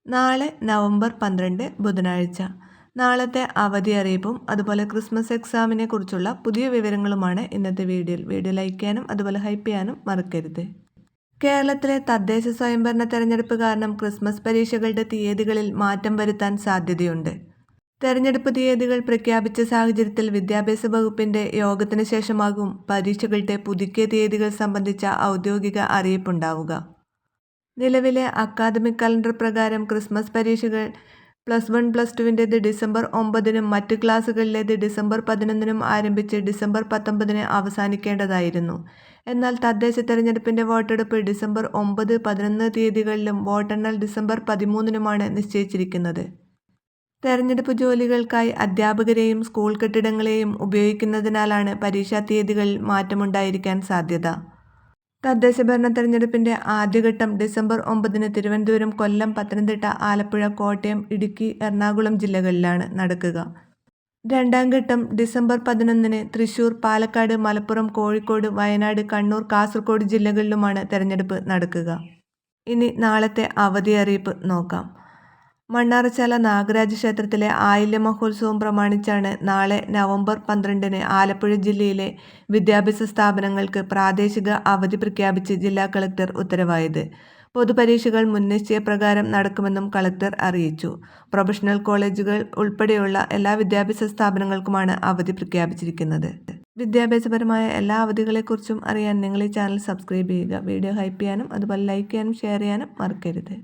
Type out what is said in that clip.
നാളെ നവംബർ 12 ബുധനാഴ്ച. നാളത്തെ അവധി അറിയിപ്പും അതുപോലെ ക്രിസ്മസ് എക്സാമിനെ കുറിച്ചുള്ള പുതിയ വിവരങ്ങളുമാണ് ഇന്നത്തെ വീഡിയോയിൽ. വീഡിയോ ലൈക്ക് ചെയ്യാനും അതുപോലെ ഹൈപ്പ് ചെയ്യാനും മറക്കരുത്. കേരളത്തിലെ തദ്ദേശ സ്വയംഭരണ തെരഞ്ഞെടുപ്പ് കാരണം ക്രിസ്മസ് പരീക്ഷകളുടെ തീയതികളിൽ മാറ്റം വരുത്താൻ സാധ്യതയുണ്ട്. തെരഞ്ഞെടുപ്പ് തീയതികൾ പ്രഖ്യാപിച്ച സാഹചര്യത്തിൽ വിദ്യാഭ്യാസ വകുപ്പിന്റെ യോഗത്തിന് ശേഷമാകും പരീക്ഷകളുടെ പുതുക്കിയ തീയതികൾ സംബന്ധിച്ച ഔദ്യോഗിക അറിയിപ്പുണ്ടാവുക. നിലവിലെ അക്കാദമിക് കലണ്ടർ പ്രകാരം ക്രിസ്മസ് പരീക്ഷകൾ +1 +2 ഡിസംബർ 9-നും മറ്റ് ക്ലാസുകളിലേത് ഡിസംബർ 11-നും ആരംഭിച്ച് ഡിസംബർ 19-ന് അവസാനിക്കേണ്ടതായിരുന്നു. എന്നാൽ തദ്ദേശ തെരഞ്ഞെടുപ്പിന്റെ വോട്ടെടുപ്പ് ഡിസംബർ 9, 11 തീയതികളിലും വോട്ടെണ്ണൽ ഡിസംബർ 13-നുമാണ് നിശ്ചയിച്ചിരിക്കുന്നത്. തെരഞ്ഞെടുപ്പ് ജോലികൾക്കായി അധ്യാപകരെയും സ്കൂൾ കെട്ടിടങ്ങളെയും ഉപയോഗിക്കുന്നതിനാലാണ് പരീക്ഷാ തീയതികളിൽ മാറ്റമുണ്ടായിരിക്കാൻ സാധ്യത. തദ്ദേശ ഭരണ തെരഞ്ഞെടുപ്പിന്റെ ആദ്യഘട്ടം ഡിസംബർ 9-ന് തിരുവനന്തപുരം, കൊല്ലം, പത്തനംതിട്ട, ആലപ്പുഴ, കോട്ടയം, ഇടുക്കി, എറണാകുളം ജില്ലകളിലാണ് നടക്കുക. രണ്ടാം ഘട്ടം ഡിസംബർ 11-ന് തൃശൂർ, പാലക്കാട്, മലപ്പുറം, കോഴിക്കോട്, വയനാട്, കണ്ണൂർ, കാസർഗോഡ് ജില്ലകളിലുമാണ് തെരഞ്ഞെടുപ്പ് നടക്കുക. ഇനി നാളത്തെ അവധി അറിയിപ്പ് നോക്കാം. മണ്ണാറശാല നാഗരാജ ക്ഷേത്രത്തിലെ ആയില്യ മഹോത്സവം പ്രമാണിച്ചാണ് നാളെ നവംബർ 12-ന് ആലപ്പുഴ ജില്ലയിലെ വിദ്യാഭ്യാസ സ്ഥാപനങ്ങൾക്ക് പ്രാദേശിക അവധി പ്രഖ്യാപിച്ച് ജില്ലാ കളക്ടർ ഉത്തരവായത്. പൊതുപരീക്ഷകൾ മുൻനിശ്ചയപ്രകാരം നടക്കുമെന്നും കളക്ടർ അറിയിച്ചു. പ്രൊഫഷണൽ കോളേജുകൾ ഉൾപ്പെടെയുള്ള എല്ലാ വിദ്യാഭ്യാസ സ്ഥാപനങ്ങൾക്കുമാണ് അവധി പ്രഖ്യാപിച്ചിരിക്കുന്നത്. വിദ്യാഭ്യാസപരമായ എല്ലാ അവധികളെക്കുറിച്ചും അറിയാൻ നിങ്ങൾ ഈ ചാനൽ സബ്സ്ക്രൈബ് ചെയ്യുക. വീഡിയോ ഹൈപ്പ് ചെയ്യാനും അതുപോലെ ലൈക്ക് ചെയ്യാനും ഷെയർ ചെയ്യാനും മറക്കരുത്.